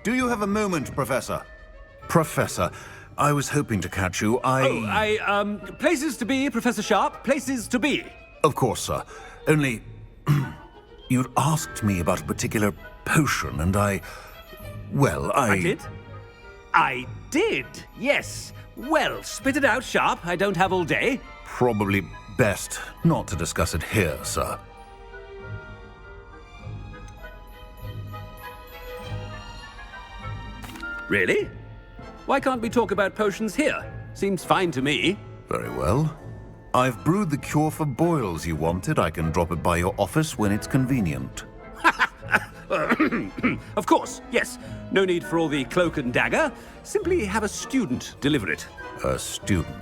Do you have a moment, Professor? Professor, I was hoping to catch you. Places to be, Professor Sharp. Places to be. Of course, sir. Only... you'd asked me about a particular potion, and I did? I did, yes. Well, spit it out, Sharp. I don't have all day. Probably best not to discuss it here, sir. Really? Why can't we talk about potions here? Seems fine to me. Very well. I've brewed the cure for boils you wanted. I can drop it by your office when it's convenient. Of course, yes. No need for all the cloak and dagger. Simply have a student deliver it. A student.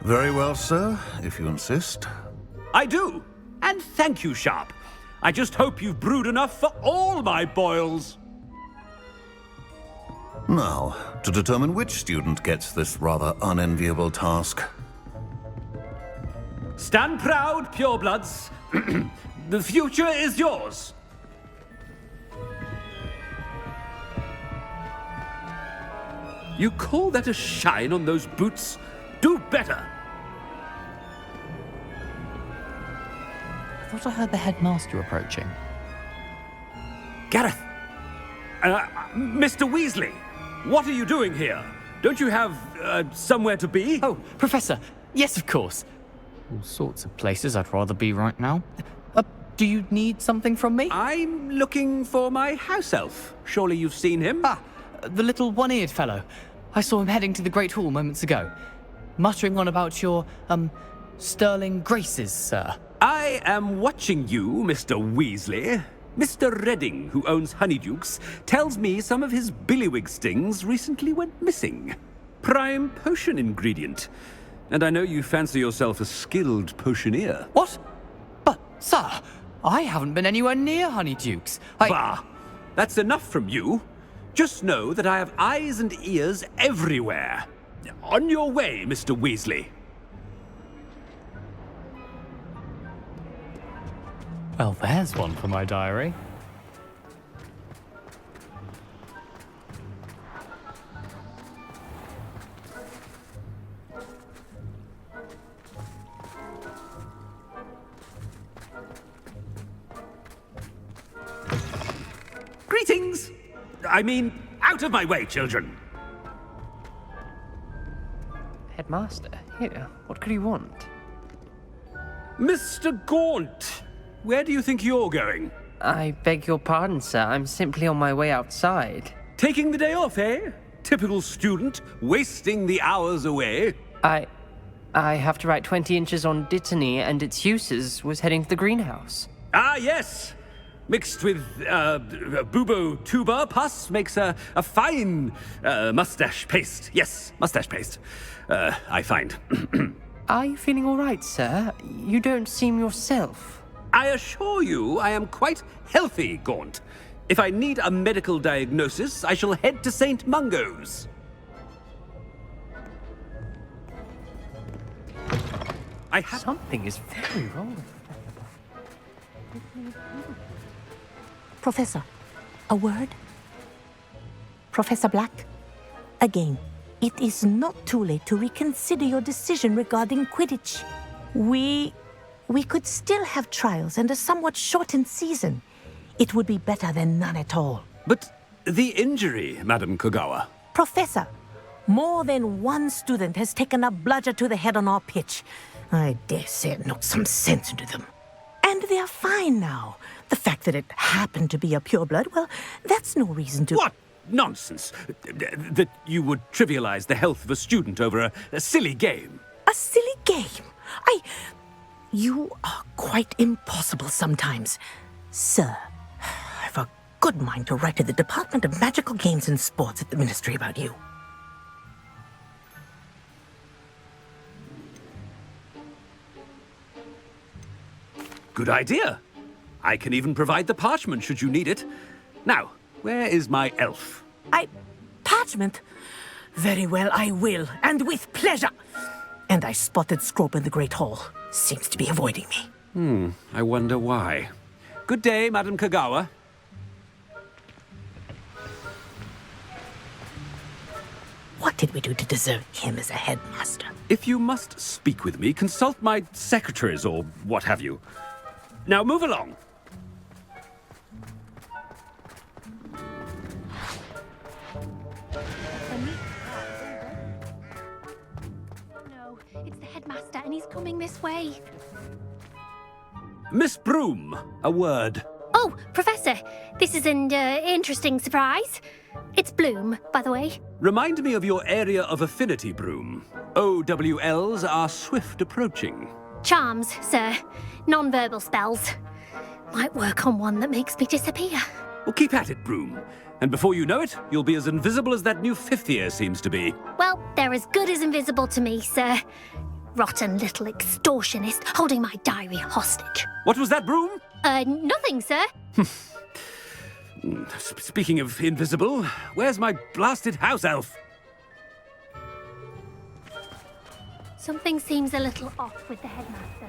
Very well, sir, if you insist. I do. And thank you, Sharp. I just hope you've brewed enough for all my boils. Now, to determine which student gets this rather unenviable task. Stand proud, purebloods. The future is yours. You call that a shine on those boots? Do better. I thought I heard the headmaster approaching. Gareth. Mr. Weasley, what are you doing here? Don't you have, somewhere to be? Oh, Professor. Yes, of course. All sorts of places I'd rather be right now. Do you need something from me? I'm looking for my house elf. Surely you've seen him? Ah, the little one-eared fellow. I saw him heading to the Great Hall moments ago, muttering on about your, sterling graces, sir. I am watching you, Mr. Weasley. Mr. Redding, who owns Honeydukes, tells me some of his billywig stings recently went missing. Prime potion ingredient. And I know you fancy yourself a skilled potioneer. What? But, sir, I haven't been anywhere near Honeydukes. Bah! That's enough from you. Just know that I have eyes and ears everywhere. On your way, Mr. Weasley. Well, there's one for my diary. Greetings! I mean, out of my way, children. Headmaster, here, what could you want? Mr. Gaunt, where do you think you're going? I beg your pardon, sir. I'm simply on my way outside. Taking the day off, eh? Typical student, wasting the hours away. I have to write 20 inches on Dittany and its uses. Was heading to the greenhouse. Ah, yes. Mixed with bubo tuber pus makes a fine mustache paste. Yes, mustache paste. I find. Are you feeling all right, sir? You don't seem yourself. I assure you I am quite healthy, Gaunt. If I need a medical diagnosis, I shall head to St. Mungo's. Something is very wrong. Professor, a word? Professor Black, again, it is not too late to reconsider your decision regarding Quidditch. We could still have trials and a somewhat shortened season. It would be better than none at all. But the injury, Madam Kogawa. Professor, more than one student has taken a bludger to the head on our pitch. I dare say it knocked some sense into them. And they are fine now. The fact that it happened to be a pureblood, well, that's no reason to... What nonsense! That you would trivialize the health of a student over a silly game. A silly game? You are quite impossible sometimes. Sir, I've a good mind to write to the Department of Magical Games and Sports at the Ministry about you. Good idea. I can even provide the parchment should you need it. Now, where is my elf? Parchment? Very well, I will, and with pleasure. And I spotted Scrope in the Great Hall. Seems to be avoiding me. I wonder why. Good day, Madam Kogawa. What did we do to deserve him as a headmaster? If you must speak with me, consult my secretaries or what have you. Now move along. No, it's the headmaster, and he's coming this way. Miss Broom, a word. Oh, Professor, this is an interesting surprise. It's Bloom, by the way. Remind me of your area of affinity, Broom. OWLs are swift approaching. Charms, sir. Non-verbal spells. Might work on one that makes me disappear. Well, keep at it, Broom. And before you know it, you'll be as invisible as that new fifth year seems to be. Well, they're as good as invisible to me, sir. Rotten little extortionist holding my diary hostage. What was that, Broom? Nothing, sir. Speaking of invisible, where's my blasted house elf? Something seems a little off with the headmaster.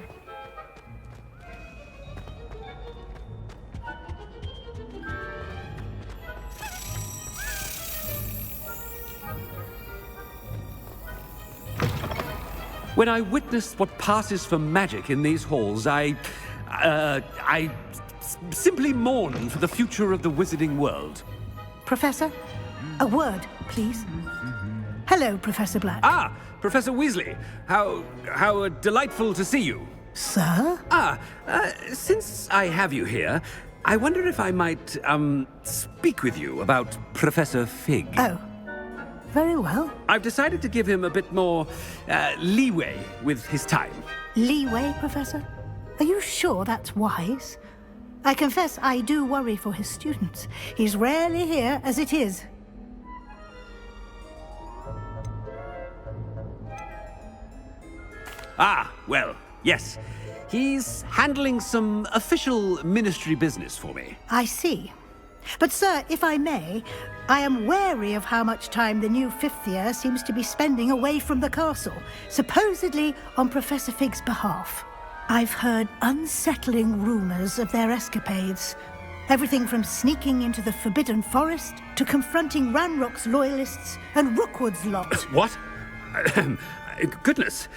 When I witness what passes for magic in these halls, I simply mourn for the future of the wizarding world. Professor, a word, please. Hello, Professor Black. Ah, Professor Weasley, how delightful to see you. Sir? Since I have you here, I wonder if I might, speak with you about Professor Fig. Oh, very well. I've decided to give him a bit more, leeway with his time. Leeway, Professor? Are you sure that's wise? I confess I do worry for his students. He's rarely here as it is. Ah, well, yes. He's handling some official ministry business for me. I see. But, sir, if I may, I am wary of how much time the new fifth year seems to be spending away from the castle, supposedly on Professor Fig's behalf. I've heard unsettling rumors of their escapades. Everything from sneaking into the Forbidden Forest to confronting Ranrock's loyalists and Rookwood's lot. What? Goodness.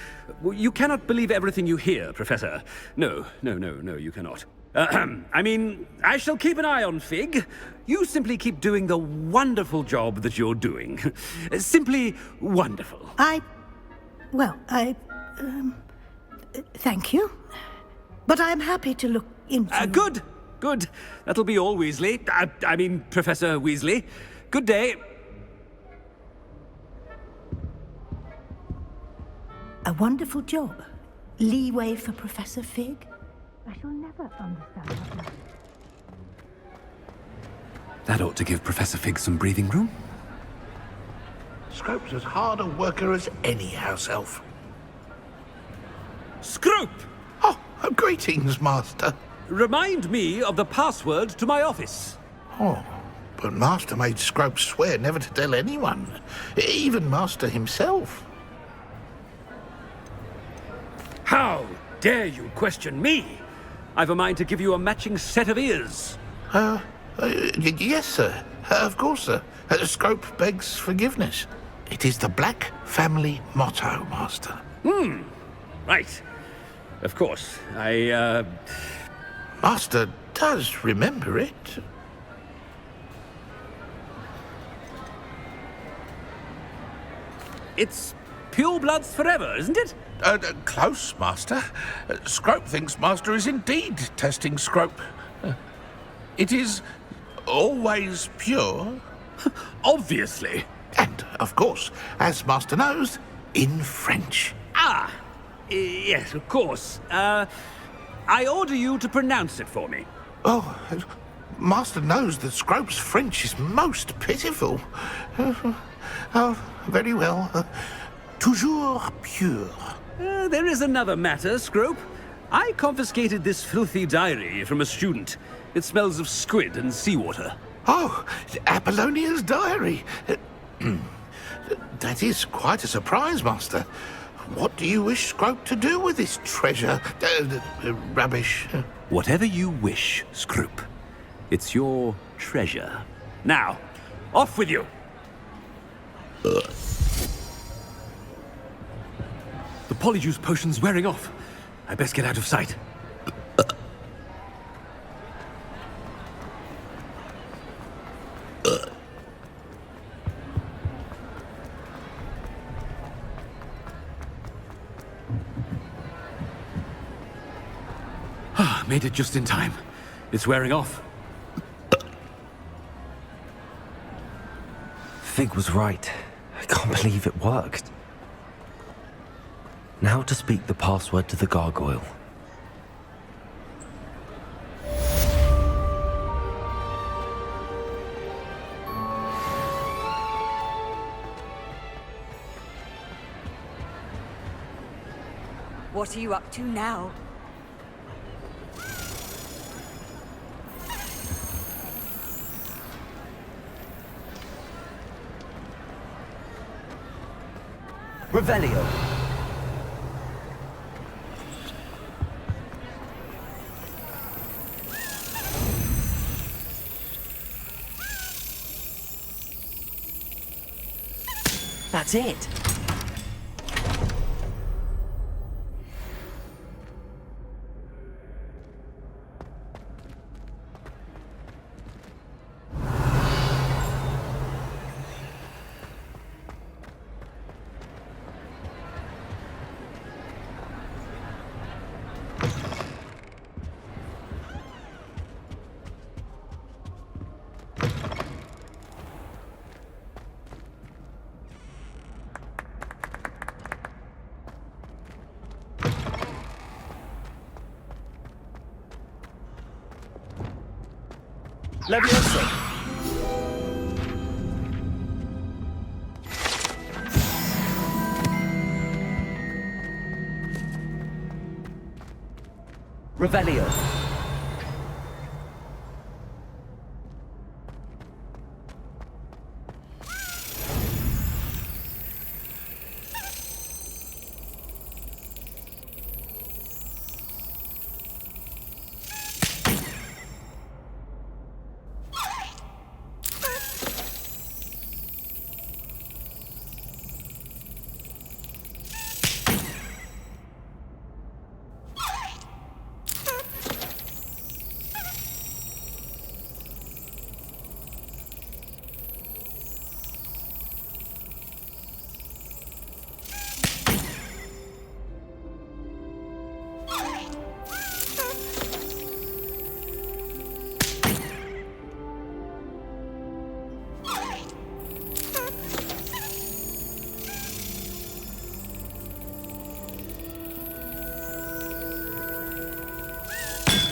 You cannot believe everything you hear, Professor. No, you cannot. I mean, I shall keep an eye on Fig. You simply keep doing the wonderful job that you're doing. Simply wonderful. Thank you. But I'm happy to look into... Good. That'll be all, Weasley. I mean, Professor Weasley. Good day. A wonderful job. Leeway for Professor Fig. I shall never understand that. That ought to give Professor Fig some breathing room. Scrope's as hard a worker as any house elf. Scrope! Oh, greetings, Master. Remind me of the password to my office. Oh, but Master made Scrope swear never to tell anyone, even Master himself. How dare you question me? I've a mind to give you a matching set of ears. Yes, sir. Of course, sir. Scrope begs forgiveness. It is the Black family motto, Master. Right. Of course. Master does remember it. It's pure bloods forever, isn't it? Close, Master. Scrope thinks Master is indeed testing Scrope. It is always pure. Obviously. And, of course, as Master knows, in French. Yes, of course. I order you to pronounce it for me. Oh, Master knows that Scrope's French is most pitiful. Oh, very well. Toujours pure. There is another matter, Scrope. I confiscated this filthy diary from a student. It smells of squid and seawater. Oh, Apollonia's diary. That is quite a surprise, Master. What do you wish Scrope to do with this treasure? Rubbish. Whatever you wish, Scrope. It's your treasure. Now, off with you. polyjuice potion's wearing off. I best get out of sight. Made it just in time. It's wearing off. Fig was right. I can't believe it worked. Now to speak the password to the gargoyle. What are you up to now? Revelio. That's it. Leviosa. Revelio.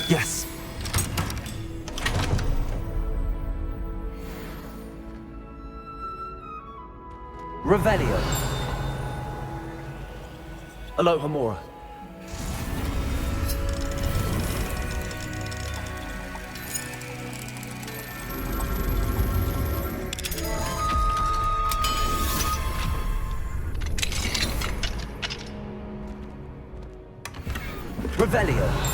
Yes. Revelio. Aloha Mora. Revelio.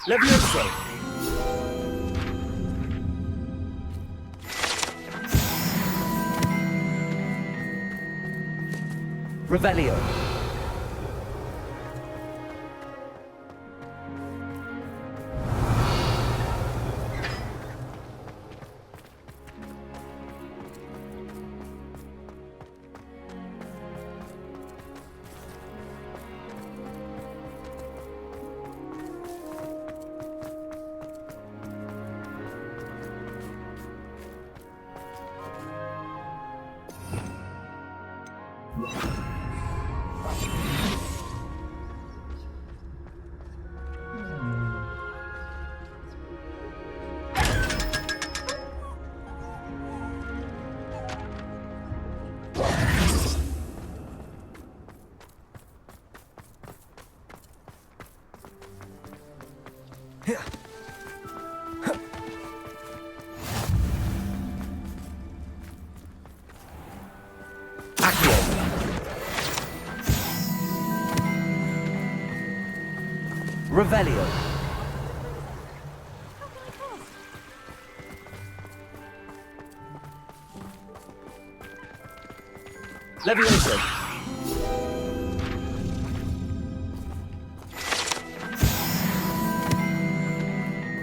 Leviosa. Revelio. Revelio. Levioso.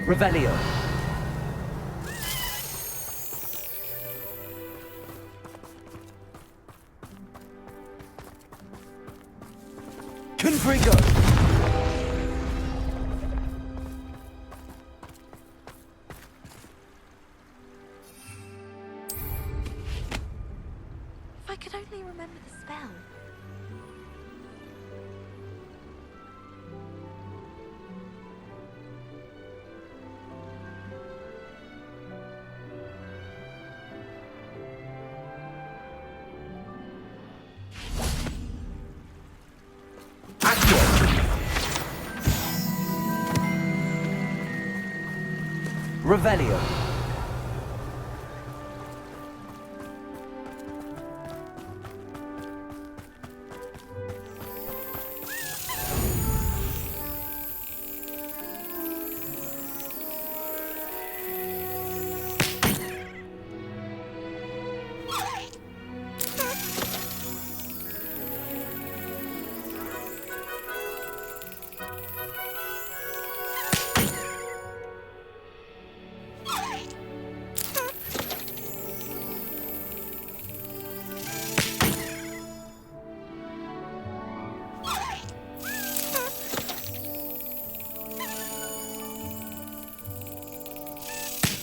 Revelio. Confrigo. If I could only remember the spell. Revelio.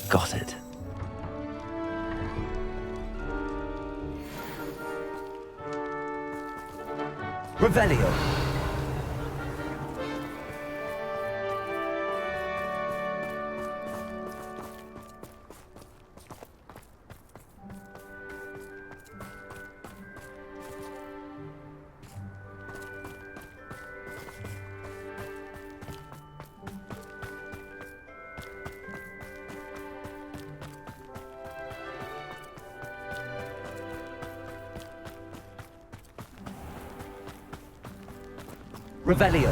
Got it. Revelio. Revelio.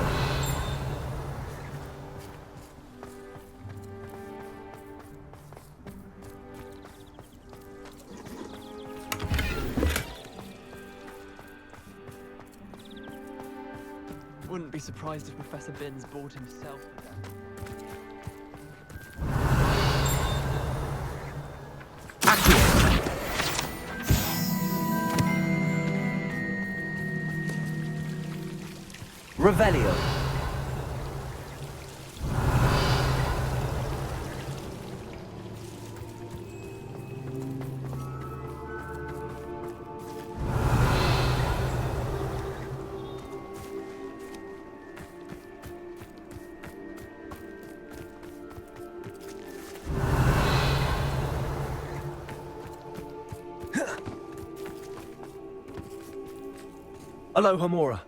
Wouldn't be surprised if Professor Binns bought himself with that. Revelio. Aloha Mora.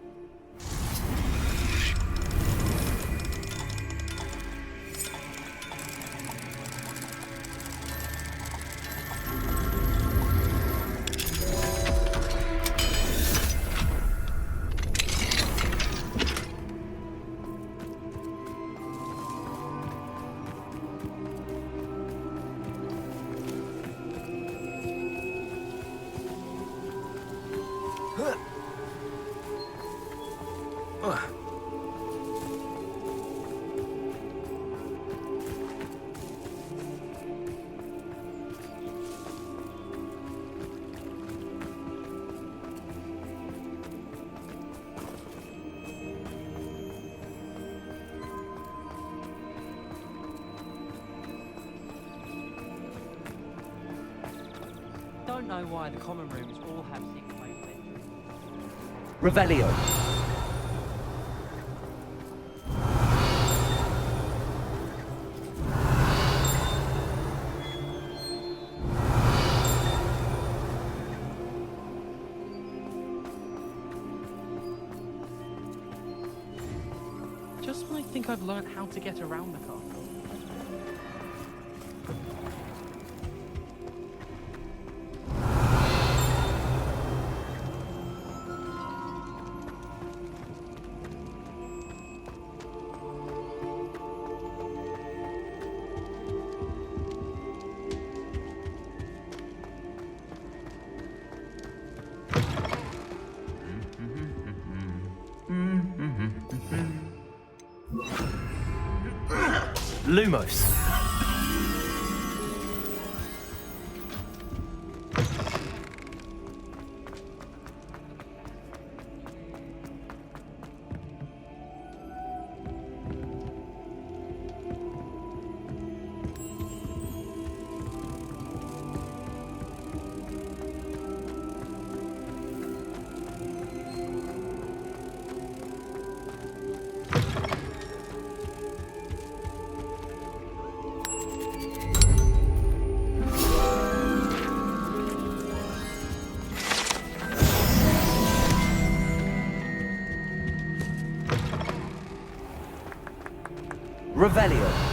Don't know why the common rooms all have secret ways of entry. Revelio. Just when I think I've learned how to get around the castle. Lumos. Revelio.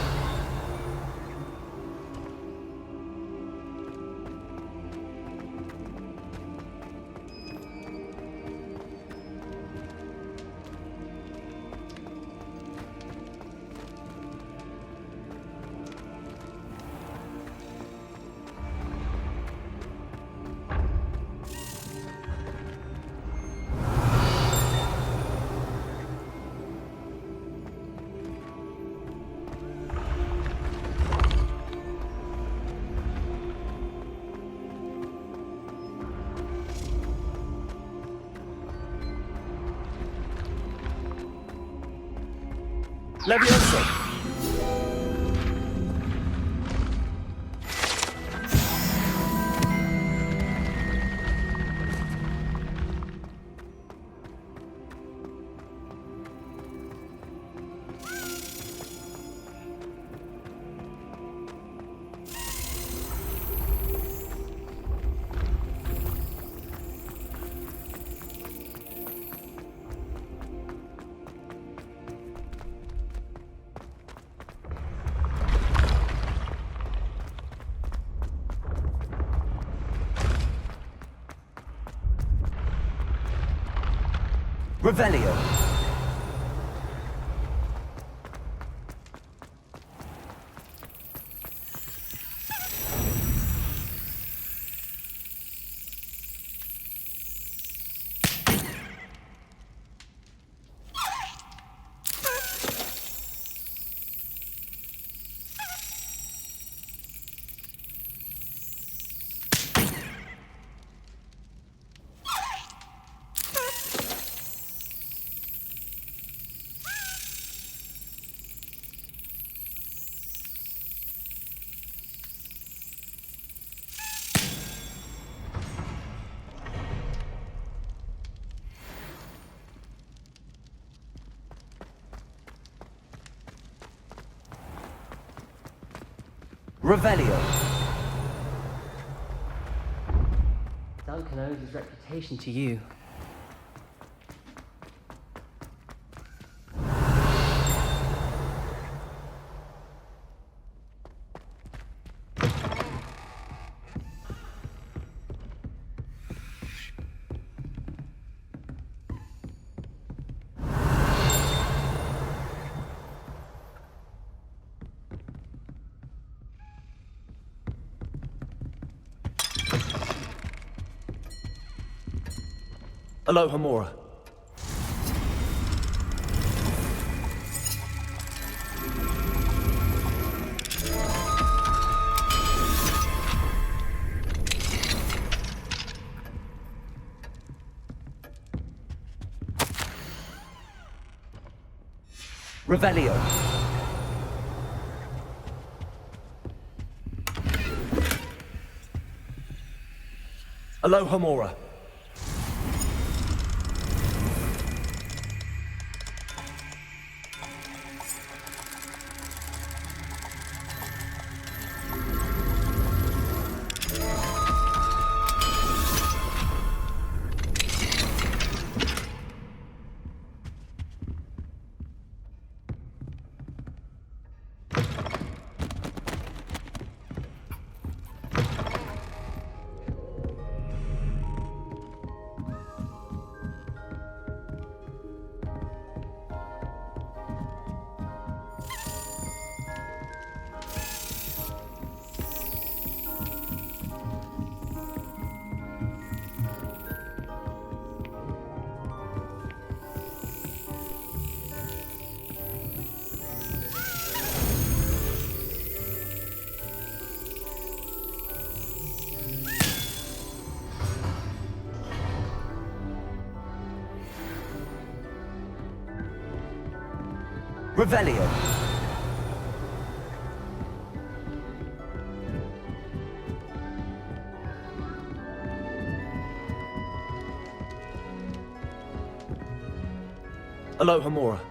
Levioso. Revelio. Revelio. Duncan owes his reputation to you. Aloha Mora. Revelio. Aloha Mora. Revelio. Alohomora.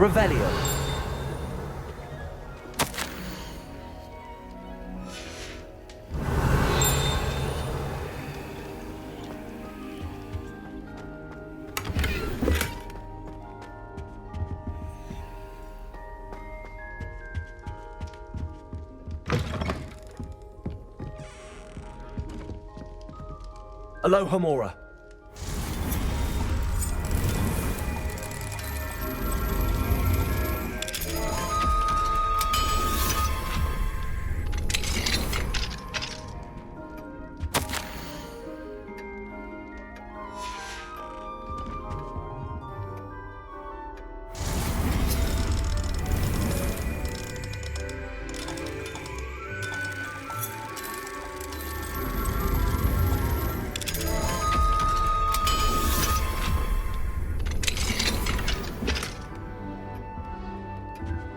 Revelio. Alohomora.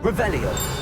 Revelio.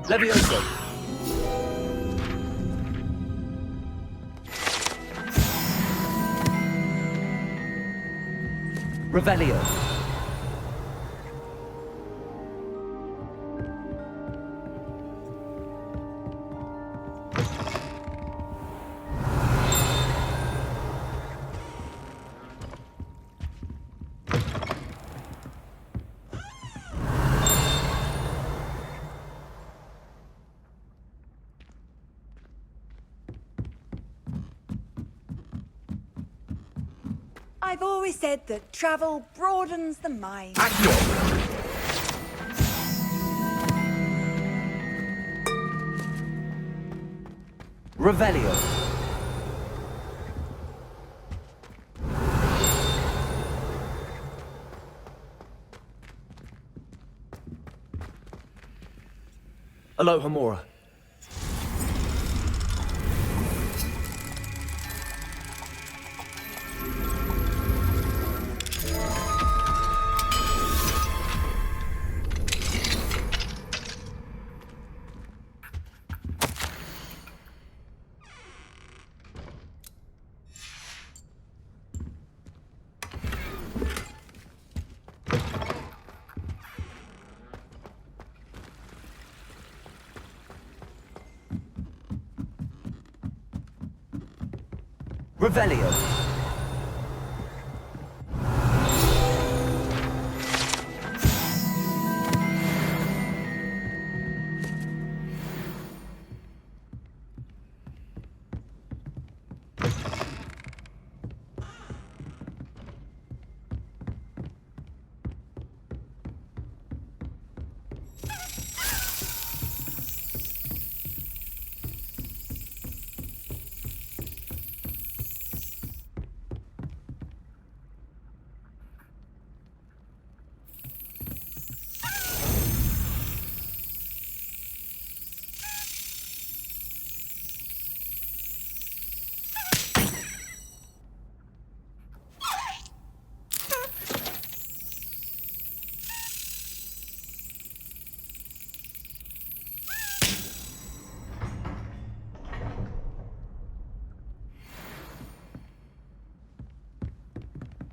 Levioso. Revelio. I've always said that travel broadens the mind. Revelio. Alohomora. Revelio.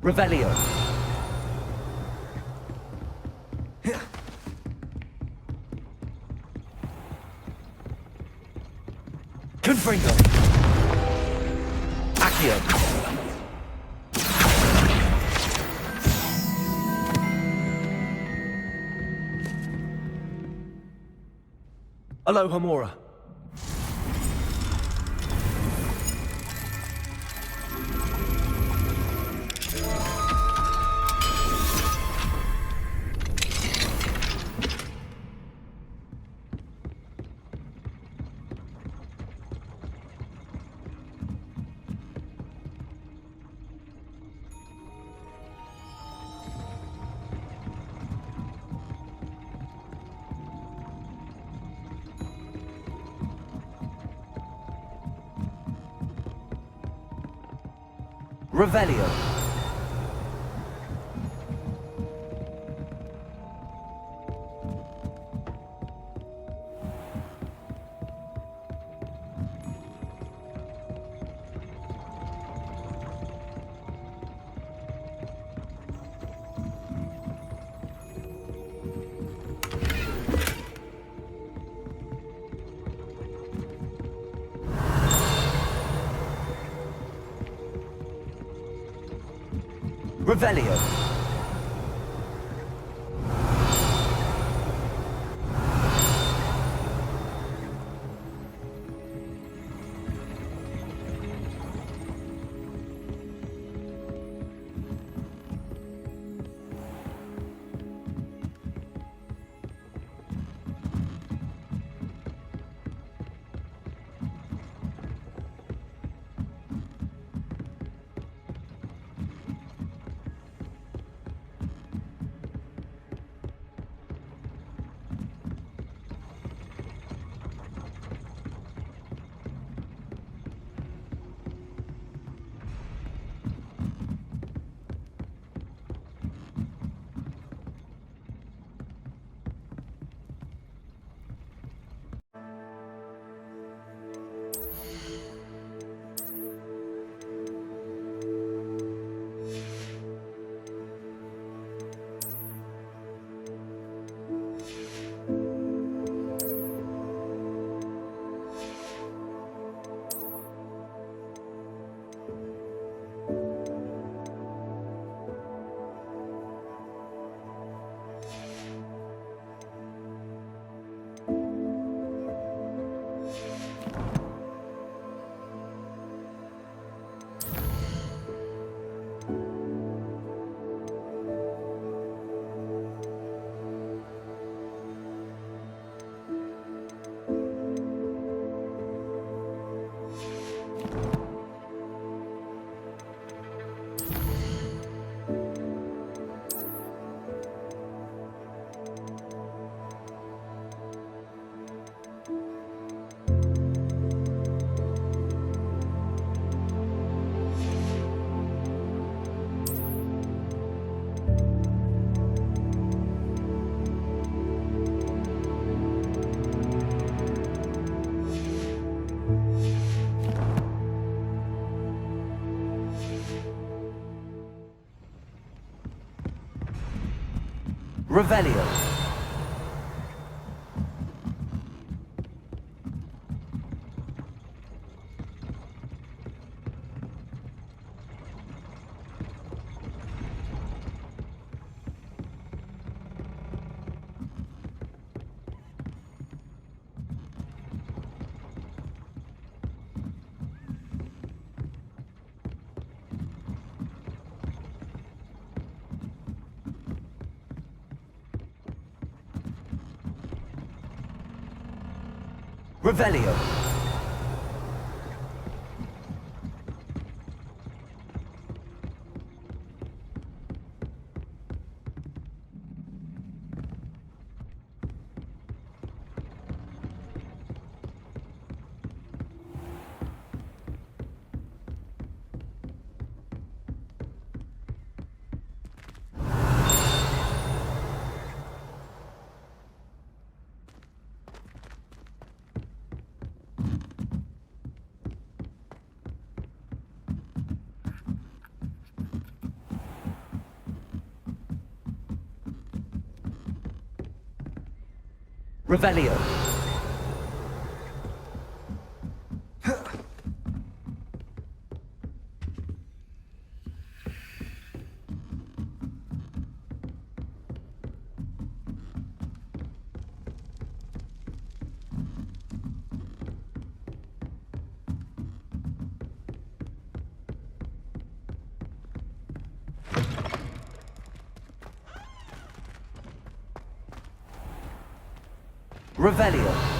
Revelio. Confringo. Accio. Alohomora. Revelio. Revelio. Revelio. Revelio. Revelio. Revelio.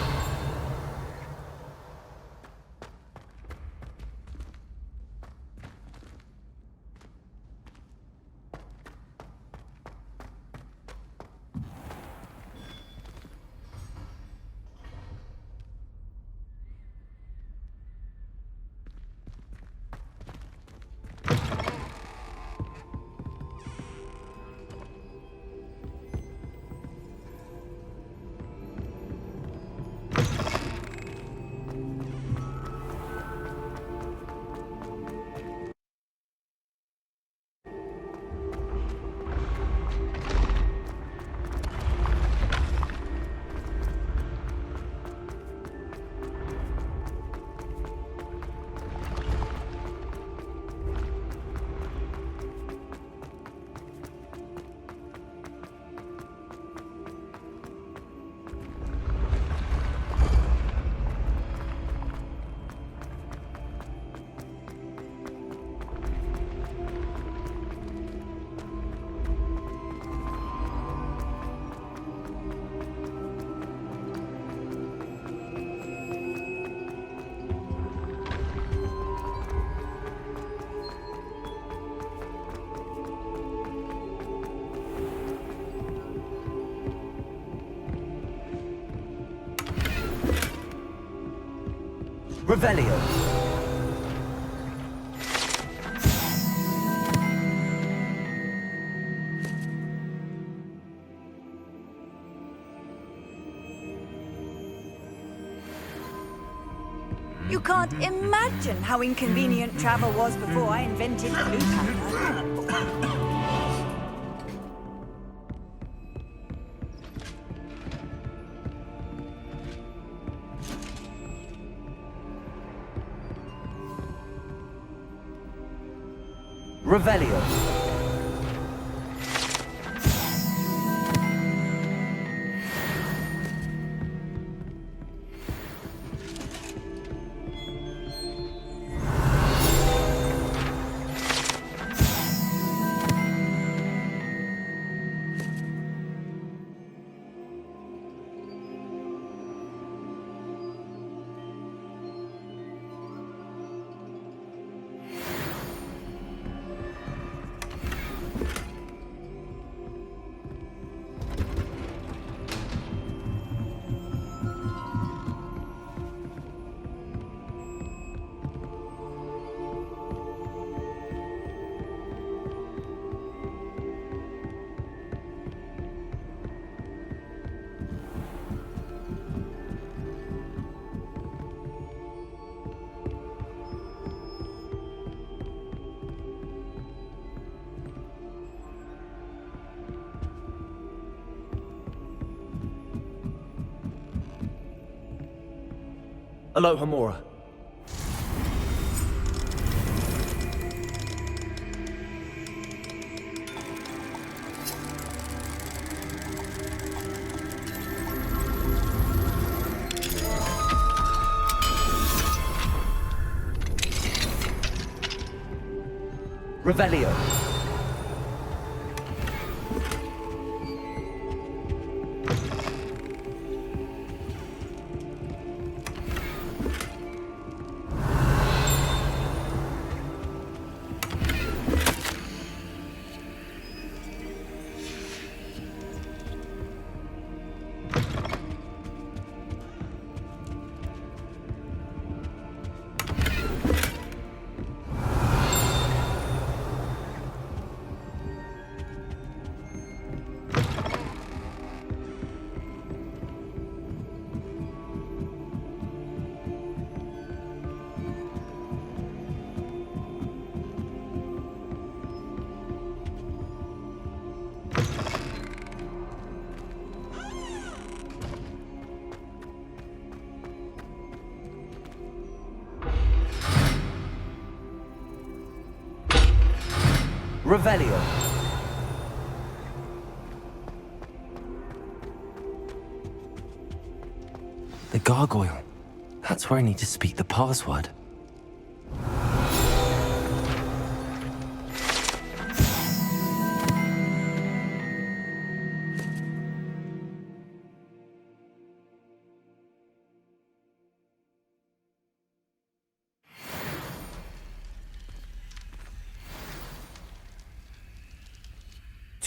Revelio. You can't imagine how inconvenient travel was before I invented the blue pattern. Revelio. Aloha Mora. Revelio. Revelio. The gargoyle. That's where I need to speak the password.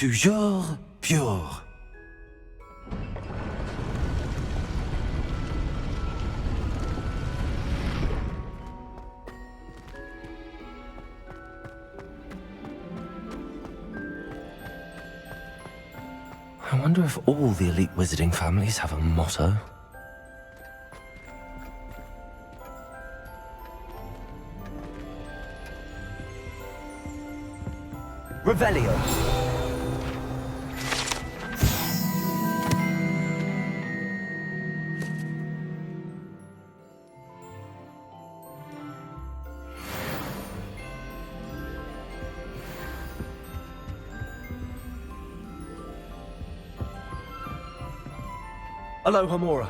toujours pure. I wonder if all the elite wizarding families have a motto. Revelio. Aloha Mora.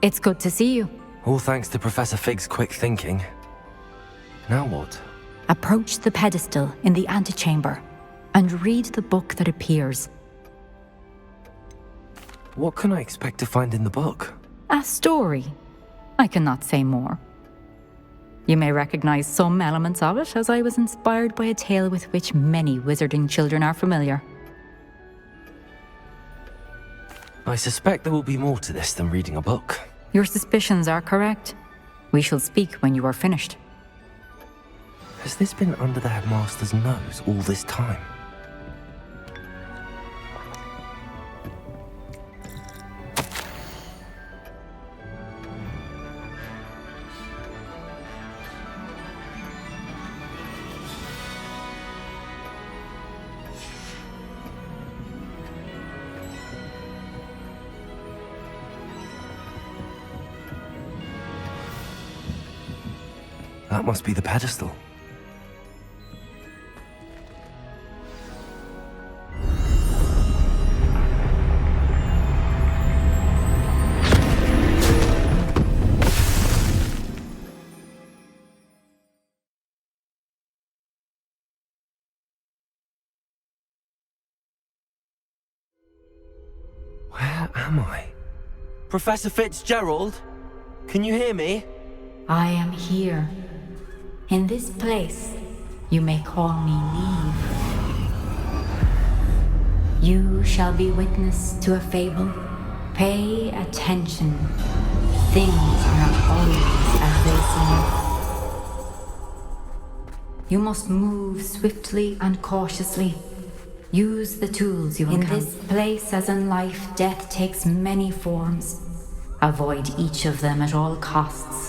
It's good to see you. All thanks to Professor Fig's quick thinking. Now what? Approach the pedestal in the antechamber and read the book that appears. What can I expect to find in the book? A story. I cannot say more. You may recognize some elements of it, as I was inspired by a tale with which many wizarding children are familiar. I suspect there will be more to this than reading a book. Your suspicions are correct. We shall speak when you are finished. Has this been under the headmaster's nose all this time? That must be the pedestal. Where am I? Professor Fitzgerald? Can you hear me? I am here. In this place, you may call me Neve. You shall be witness to a fable. Pay attention. Things are not always as they seem. You must move swiftly and cautiously. Use the tools you encounter. In this place, as in life, death takes many forms. Avoid each of them at all costs.